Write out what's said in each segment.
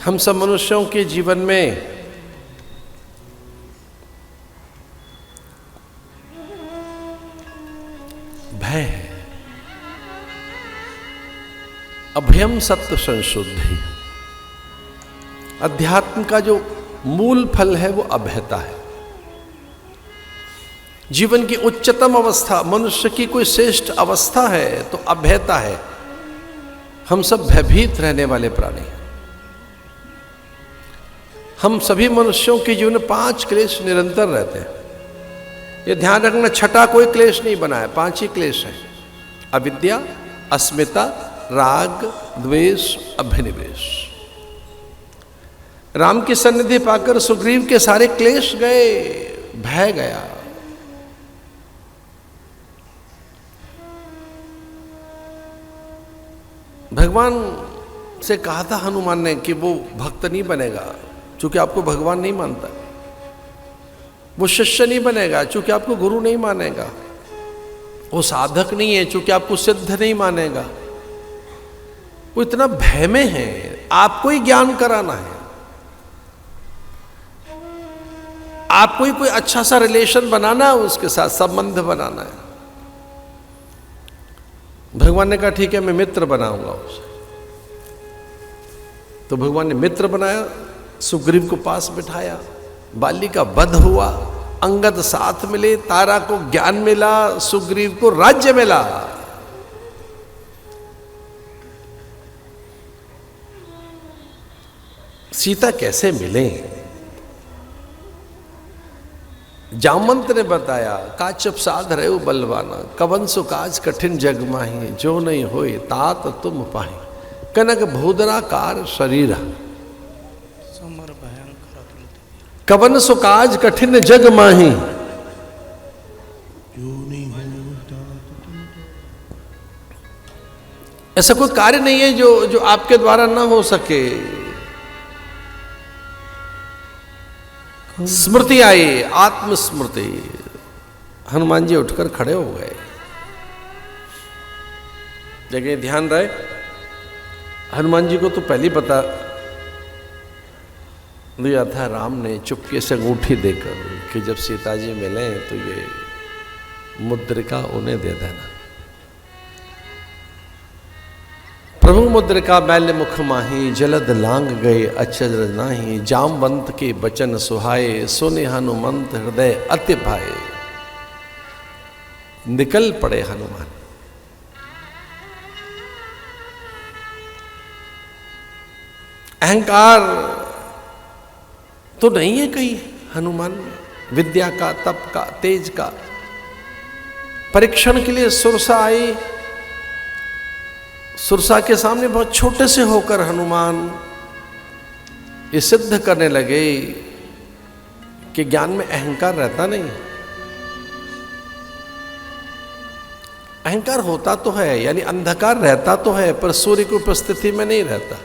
हम सब मनुष्यों के जीवन में भय है। अभयम सत्य संशुद्धि। अध्यात्म का जो मूल फल है वो अभयता है। जीवन की उच्चतम अवस्था, मनुष्य की कोई श्रेष्ठ अवस्था है तो अभयता है। हम सब भयभीत रहने वाले प्राणी हैं। हम सभी मनुष्यों के जीवन में 5 क्लेश निरंतर रहते हैं। ये ध्यान रखना, छठा कोई क्लेश नहीं बना है, 5 ही क्लेश है। अविद्या, अस्मिता, राग, द्वेष, अभिनिवेश। राम की सन्निधि पाकर सुग्रीव के सारे क्लेश गए, भय गया। भगवान से कहा था हनुमान ने कि वो भक्त नहीं बनेगा क्योंकि आपको भगवान नहीं मानता। वो शिष्य नहीं बनेगा क्योंकि आपको गुरु नहीं मानेगा। वो साधक नहीं है क्योंकि आपको सिद्ध नहीं मानेगा। वो इतना भय में है, आपको ही ज्ञान कराना है, आपको ही कोई अच्छा सा रिलेशन बनाना है, उसके साथ संबंध बनाना है। भगवान ने कहा ठीक है मैं मित्र बनाऊंगा उसे। तो भगवान ने मित्र बनाया, सुग्रीव को पास बिठाया, बाली का वध हुआ, अंगद साथ मिले, तारा को ज्ञान मिला, सुग्रीव को राज्य मिला। सीता कैसे मिले? जामवंत ने बताया, काचप साध रहे हो बलवाना, कवन सो काज कठिन जग माही, जो नहीं होए तात तुम पाही, कनक भूदराकार शरीर, कवन सो काज कठिन जग माही। ऐसा कोई कार्य नहीं है जो आपके द्वारा ना हो सके। स्मृति आई, आत्मस्मृति। हनुमान जी उठकर खड़े हो गए। लेकिन ध्यान रहे, हनुमान जी को तो पहले पता दिया था राम ने चुपके से अंगूठी देकर कि जब सीता जी मिले तो ये मुद्रिका उन्हें दे देना। प्रभु मुद्रिका मैल मुख माही, जलद लांग गए अचरज नाही, जामवंत के बचन सुहाए, सुने हनुमंत हृदय अति भाए। निकल पड़े हनुमान। अहंकार तो नहीं है कहीं हनुमान में, विद्या का, तप का, तेज का। परीक्षण के लिए सुरसा आई। सुरसा के सामने बहुत छोटे से होकर हनुमान ये सिद्ध करने लगे कि ज्ञान में अहंकार रहता नहीं। अहंकार होता तो है, यानी अंधकार रहता तो है, पर सूर्य की उपस्थिति में नहीं रहता।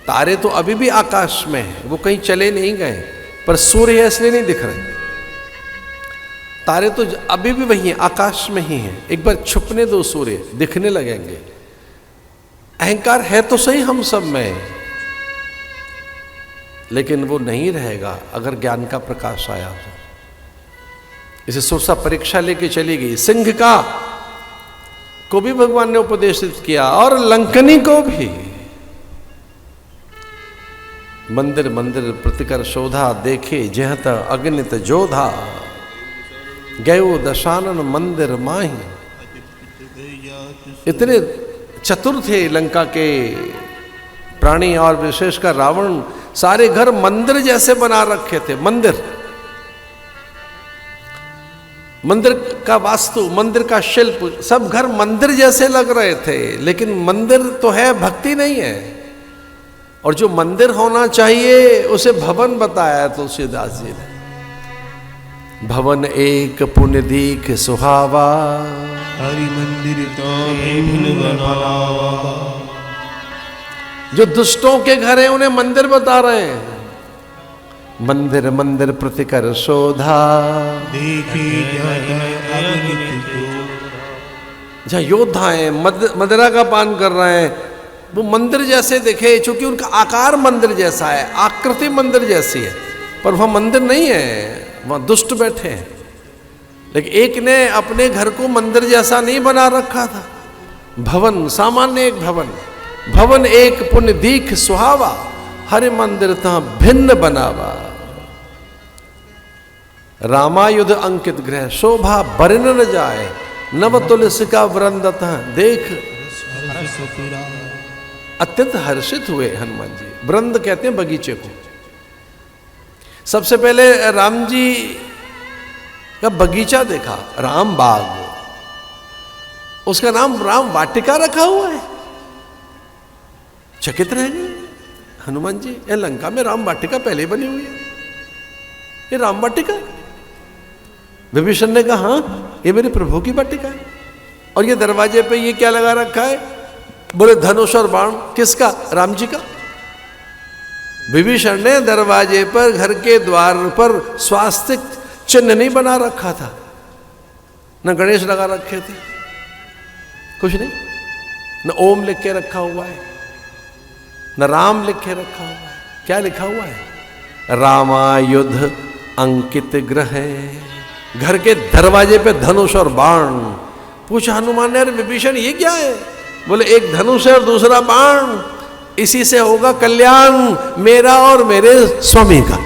तारे तो अभी भी आकाश में हैं, वो कहीं चले नहीं गए, पर सूर्य इसलिए नहीं दिख रहे। तारे तो अभी भी वही हैं, आकाश में ही हैं। एक बार छुपने दो, सूर्य दिखने लगेंगे। अहंकार है तो सही हम सब में, लेकिन वो नहीं रहेगा अगर ज्ञान का प्रकाश आया तो। इसे सुरसा परीक्षा लेके चली गई। सिंह को भी भगवान ने उपदेशित किया और लंकनी को भी। मंदिर मंदिर प्रतिकर शोधा, देखे जहत अगणित जोधा, गयो दशानन मंदिर माही। इतने चतुर थे लंका के प्राणी और विशेषकर रावण। सारे घर मंदिर जैसे बना रखे थे। मंदिर का वास्तु, मंदिर का शिल्प, सब घर मंदिर जैसे लग रहे थे। लेकिन मंदिर तो है, भक्ति नहीं है। और जो मंदिर होना चाहिए उसे भवन बताया तुलसीदास जी ने। भवन एक पुण्य दीख सुहावा, हरि मंदिर तो भूल बनावा। जो दुष्टों के घर हैं उन्हें मंदिर बता रहे हैं। मंदिर मंदिर प्रतिकर शोधा, देखी जहाँ योद्धा हैं, मदिरा का पान कर रहे हैं, वो मंदिर जैसे दिखे, क्योंकि उनका आकार मंदिर जैसा है, आकृति मंदिर जैसी है, पर वह मंदिर नहीं है, वह दुष्ट बैठे हैं। लेकिन एक ने अपने घर को मंदिर जैसा नहीं बना रखा था, भवन सामान्य एक भवन एक पुण्य दीख सुहावा, हरि मंदिर ता भिन्न बनावा। रामायुध अंकित गृह, शोभा बरन न जाए, नव तुलसी का वृंद देख अत्यंत हर्षित हुए हनुमान जी। वृंद कहते हैं बगीचे को। सबसे पहले राम जी का बगीचा देखा, राम बाग, उसका नाम राम वाटिका रखा हुआ है। चकित रह गए हनुमान जी, ये लंका में राम वाटिका पहले बनी हुई है, ये राम वाटिका। विभीषण ने कहा हाँ ये मेरे प्रभु की वाटिका है। और ये दरवाजे पे ये क्या लगा रखा है? बोले धनुष और बाण। किसका? राम जी का। विभीषण ने दरवाजे पर, घर के द्वार पर स्वास्तिक चिन्ह नहीं बना रखा था, न गणेश लगा रखे थे, कुछ नहीं, न ओम लिख के रखा हुआ है, न राम लिख के रखा हुआ है। क्या लिखा हुआ है? रामायुध अंकित गृह। घर के दरवाजे पे धनुष और बाण। पूछा हनुमान ने, अरे विभीषण ये क्या है? बोले एक धनुष है और दूसरा बाण, इसी से होगा कल्याण मेरा और मेरे स्वामी का।